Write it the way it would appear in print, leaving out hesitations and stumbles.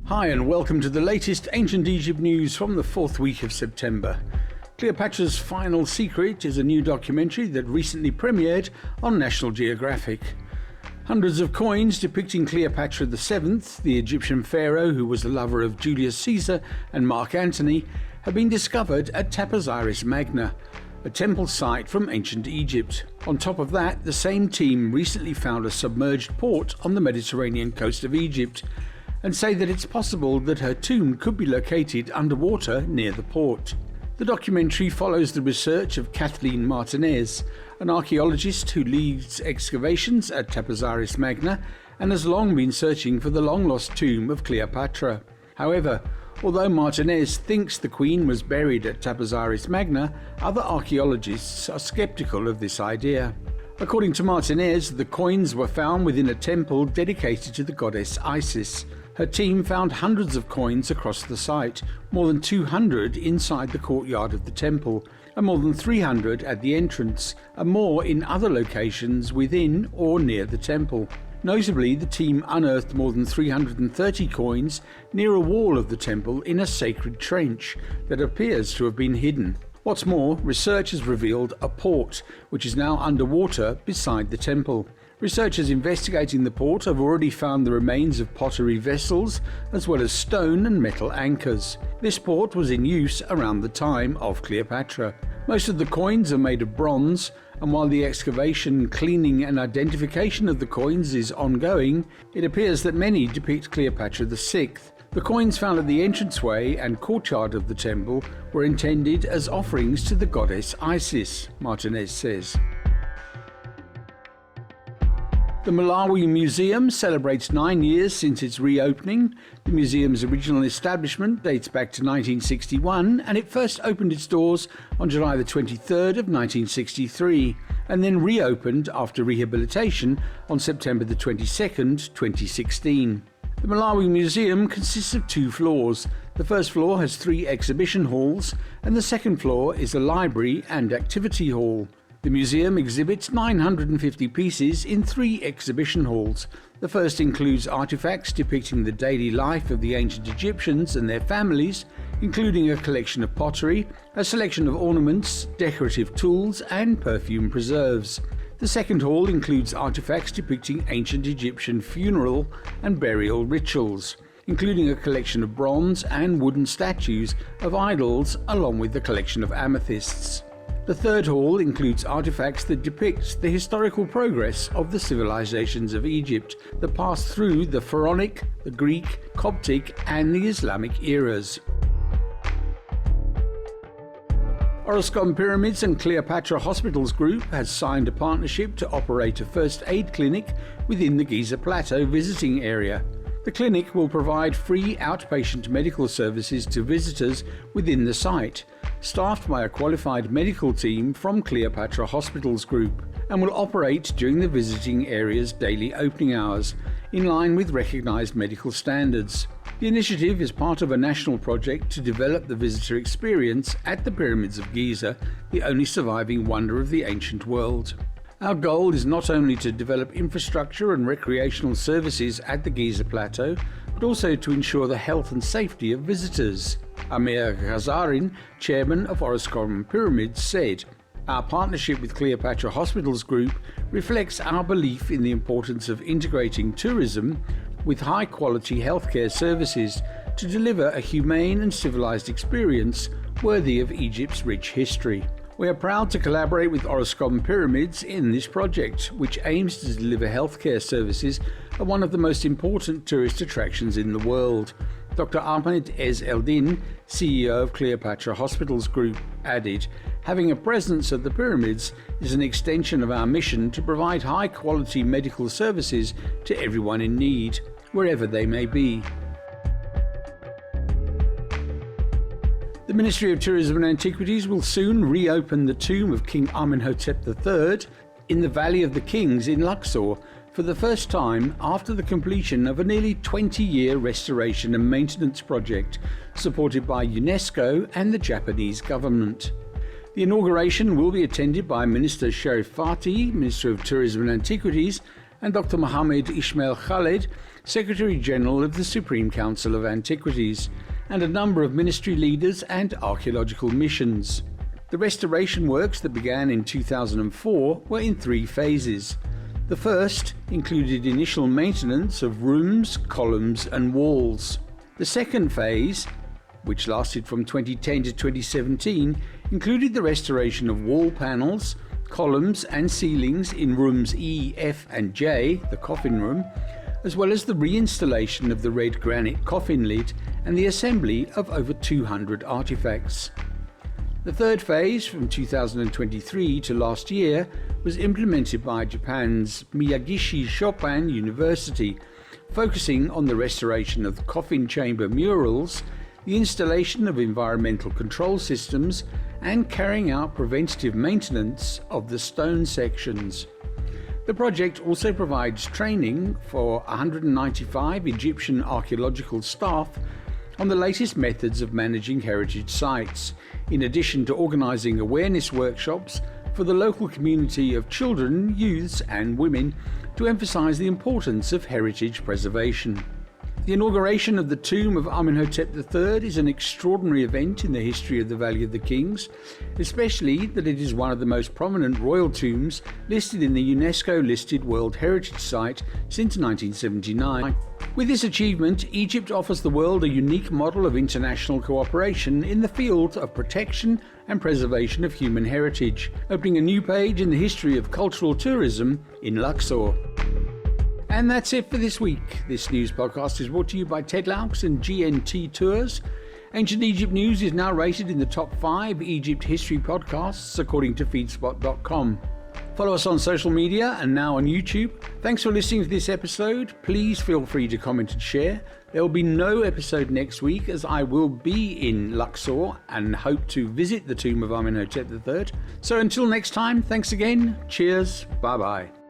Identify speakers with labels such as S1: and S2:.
S1: Hi and welcome to the latest Ancient Egypt news from the 4th week of September. Cleopatra's Final Secret is a new documentary that recently premiered on National Geographic. Hundreds of coins depicting Cleopatra VII, the Egyptian pharaoh who was the lover of Julius Caesar and Mark Antony, have been discovered at Taposiris Magna, a temple site from ancient Egypt. On top of that, the same team recently found a submerged port on the Mediterranean coast of Egypt, and say that it's possible that her tomb could be located underwater near the port. The documentary follows the research of Kathleen Martinez, an archaeologist who leads excavations at Taposiris Magna and has long been searching for the long-lost tomb of Cleopatra. However, although Martinez thinks the queen was buried at Taposiris Magna, other archaeologists are skeptical of this idea. According to Martinez, the coins were found within a temple dedicated to the goddess Isis. Her team found hundreds of coins across the site, more than 200 inside the courtyard of the temple, and more than 300 at the entrance, and more in other locations within or near the temple. Notably, the team unearthed more than 330 coins near a wall of the temple in a sacred trench that appears to have been hidden. What's more, research has revealed a port, which is now underwater beside the temple. Researchers investigating the port have already found the remains of pottery vessels, as well as stone and metal anchors. This port was in use around the time of Cleopatra. Most of the coins are made of bronze, and while the excavation, cleaning and identification of the coins is ongoing, it appears that many depict Cleopatra VI. The coins found at the entranceway and courtyard of the temple were intended as offerings to the goddess Isis, Martinez says. The Mallawi Museum celebrates 9 years since its reopening. The museum's original establishment dates back to 1961, and it first opened its doors on July the 23rd of 1963, and then reopened after rehabilitation on September the 22nd, 2016. The Mallawi Museum consists of 2 floors. The first floor has 3 exhibition halls, and the second floor is a library and activity hall. The museum exhibits 950 pieces in 3 exhibition halls. The first includes artifacts depicting the daily life of the ancient Egyptians and their families, including a collection of pottery, a selection of ornaments, decorative tools, and perfume preserves. The second hall includes artifacts depicting ancient Egyptian funeral and burial rituals, including a collection of bronze and wooden statues of idols, along with a collection of amethysts. The third hall includes artifacts that depict the historical progress of the civilizations of Egypt that passed through the Pharaonic, the Greek, Coptic, and the Islamic eras. Oroscope Pyramids and Cleopatra Hospitals Group has signed a partnership to operate a first aid clinic within the Giza Plateau visiting area. The clinic will provide free outpatient medical services to visitors within the site, staffed by a qualified medical team from Cleopatra Hospitals Group, and will operate during the visiting area's daily opening hours, in line with recognised medical standards. The initiative is part of a national project to develop the visitor experience at the Pyramids of Giza, the only surviving wonder of the ancient world. Our goal is not only to develop infrastructure and recreational services at the Giza Plateau, but also to ensure the health and safety of visitors. Amir Ghazarin, chairman of Oroscope Pyramids, said, "Our partnership with Cleopatra Hospitals Group reflects our belief in the importance of integrating tourism with high-quality healthcare services to deliver a humane and civilized experience worthy of Egypt's rich history. We are proud to collaborate with Oroscope Pyramids in this project, which aims to deliver healthcare services at one of the most important tourist attractions in the world." Dr. Ahmed Ez Eldin, CEO of Cleopatra Hospitals Group, added, "Having a presence at the pyramids is an extension of our mission to provide high-quality medical services to everyone in need, wherever they may be." The Ministry of Tourism and Antiquities will soon reopen the tomb of King Amenhotep III in the Valley of the Kings in Luxor for the first time after the completion of a nearly 20-year restoration and maintenance project supported by UNESCO and the Japanese government. The inauguration will be attended by Minister Sherif Fati, Minister of Tourism and Antiquities, and Dr. Mohammed Ismail Khaled, Secretary General of the Supreme Council of Antiquities, and a number of ministry leaders and archaeological missions. The restoration works that began in 2004 were in 3 phases. The first included initial maintenance of rooms, columns and walls. The second phase, which lasted from 2010 to 2017, included the restoration of wall panels, columns and ceilings in rooms E, F and J, the coffin room, as well as the reinstallation of the red granite coffin lid and the assembly of over 200 artifacts. The third phase, from 2023 to last year, was implemented by Japan's Miyagi Shopan University, focusing on the restoration of the coffin chamber murals, the installation of environmental control systems, and carrying out preventative maintenance of the stone sections. The project also provides training for 195 Egyptian archaeological staff on the latest methods of managing heritage sites, in addition to organising awareness workshops for the local community of children, youths and women to emphasise the importance of heritage preservation. The inauguration of the tomb of Amenhotep III is an extraordinary event in the history of the Valley of the Kings, especially that it is one of the most prominent royal tombs listed in the UNESCO-listed World Heritage Site since 1979. With this achievement, Egypt offers the world a unique model of international cooperation in the field of protection and preservation of human heritage, opening a new page in the history of cultural tourism in Luxor. And that's it for this week. This news podcast is brought to you by Ted Laux and GNT Tours. Ancient Egypt News is now rated in the top 5 Egypt history podcasts according to feedspot.com. Follow us on social media and now on YouTube. Thanks for listening to this episode. Please feel free to comment and share. There will be no episode next week as I will be in Luxor and hope to visit the tomb of Amenhotep III. So until next time, thanks again. Cheers. Bye-bye.